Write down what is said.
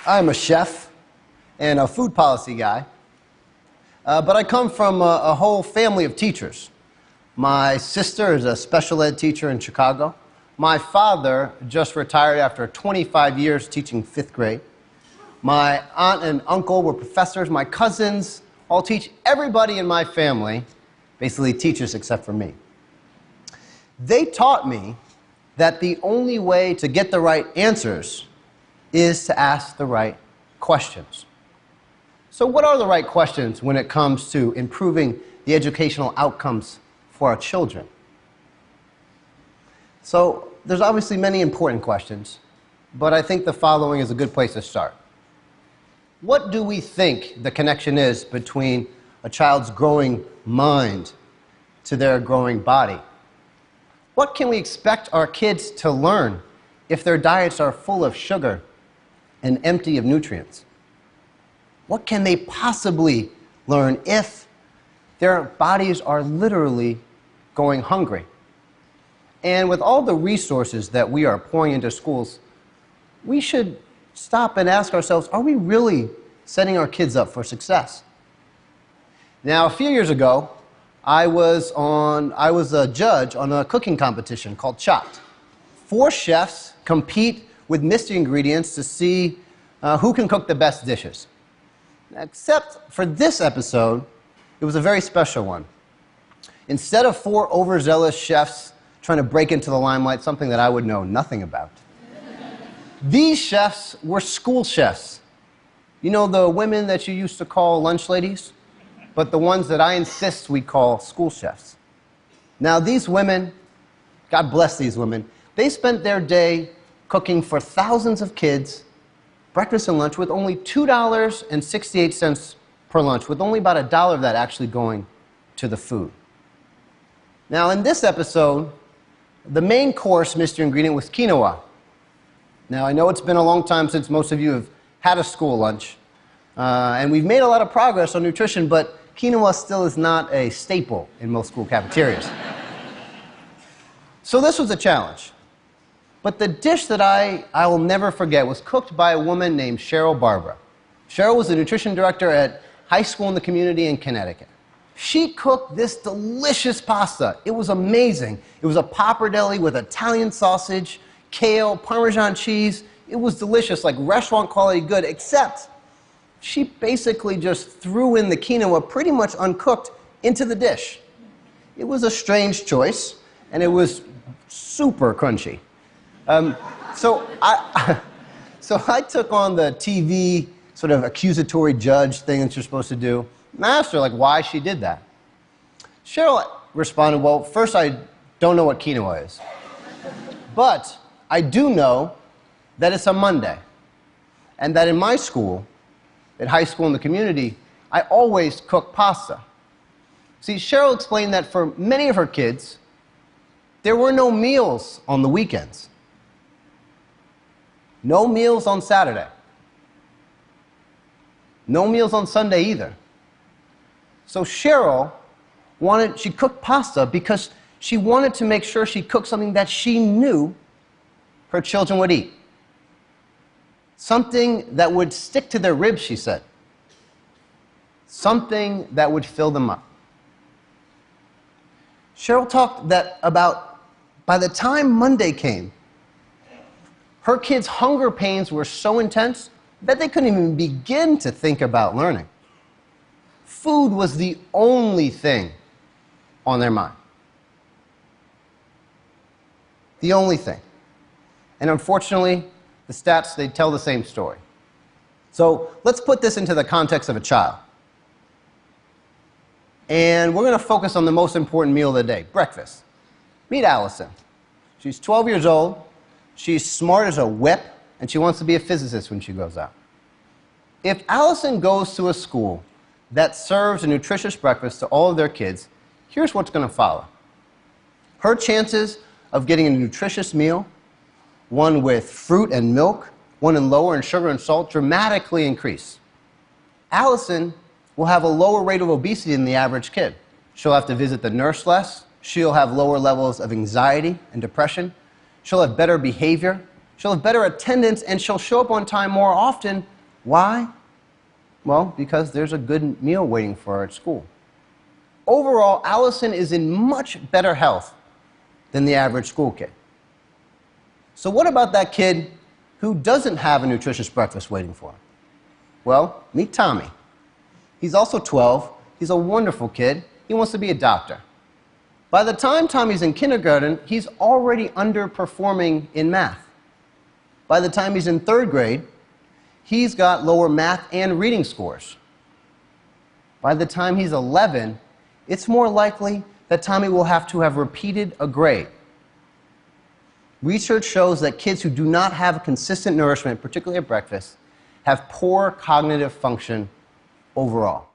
I'm a chef and a food policy guy, but I come from a whole family of teachers. My sister is a special ed teacher in Chicago. My father just retired after 25 years teaching 5th grade. My aunt and uncle were professors. My cousins all teach. Everybody in my family basically teaches except for me. They taught me that the only way to get the right answers is to ask the right questions. So what are the right questions when it comes to improving the educational outcomes for our children? So there's obviously many important questions, but I think the following is a good place to start. What do we think the connection is between a child's growing mind to their growing body? What can we expect our kids to learn if their diets are full of sugar and empty of nutrients? What can they possibly learn if their bodies are literally going hungry? And with all the resources that we are pouring into schools, we should stop and ask ourselves, are we really setting our kids up for success? Now, a few years ago, I was a judge on a cooking competition called Chopped. 4 chefs compete with mystery ingredients to see who can cook the best dishes. Except for this episode, it was a very special one. Instead of 4 overzealous chefs trying to break into the limelight, something that I would know nothing about, these chefs were school chefs. You know the women that you used to call lunch ladies? But the ones that I insist we call school chefs. Now these women, God bless these women, they spent their day cooking for thousands of kids, breakfast and lunch, with only $2.68 per lunch, with only about $1 of that actually going to the food. Now in this episode, the main course mystery ingredient was quinoa. Now I know it's been a long time since most of you have had a school lunch, and we've made a lot of progress on nutrition, but quinoa still is not a staple in most school cafeterias. So this was a challenge. But the dish that I will never forget was cooked by a woman named Cheryl Barbara. Cheryl was the nutrition director at high school in the community in Connecticut. She cooked this delicious pasta. It was amazing. It was a pappardelle with Italian sausage, kale, Parmesan cheese. It was delicious, like restaurant quality good, except she basically just threw in the quinoa pretty much uncooked into the dish. It was a strange choice, and it was super crunchy. So I took on the TV sort of accusatory judge thing that you're supposed to do, and I asked her why she did that. Cheryl responded, well, first, I don't know what quinoa is, but I do know that it's a Monday, and that in my school, at high school in the community, I always cook pasta. See, Cheryl explained that for many of her kids, there were no meals on the weekends. No meals on Saturday. No meals on Sunday either. So Cheryl she cooked pasta because she wanted to make sure she cooked something that she knew her children would eat. Something that would stick to their ribs, she said. Something that would fill them up. Cheryl talked about by the time Monday came, her kids' hunger pains were so intense that they couldn't even begin to think about learning. Food was the only thing on their mind. The only thing. And unfortunately, the stats, they tell the same story. So let's put this into the context of a child. And we're going to focus on the most important meal of the day, breakfast. Meet Allison. She's 12 years old. She's smart as a whip, and she wants to be a physicist when she grows up. If Allison goes to a school that serves a nutritious breakfast to all of their kids, here's what's going to follow. Her chances of getting a nutritious meal, one with fruit and milk, one in lower in sugar and salt, dramatically increase. Allison will have a lower rate of obesity than the average kid. She'll have to visit the nurse less. She'll have lower levels of anxiety and depression. She'll have better behavior. She'll have better attendance, and she'll show up on time more often Why? Well, because there's a good meal waiting for her at school. Overall, Allison is in much better health than the average school kid. So what about that kid who doesn't have a nutritious breakfast waiting for him? Well, meet Tommy. He's also 12. He's a wonderful kid. He wants to be a doctor. By the time Tommy's in kindergarten, he's already underperforming in math. By the time he's in 3rd grade, he's got lower math and reading scores. By the time he's 11, it's more likely that Tommy will have to have repeated a grade. Research shows that kids who do not have consistent nourishment, particularly at breakfast, have poor cognitive function overall.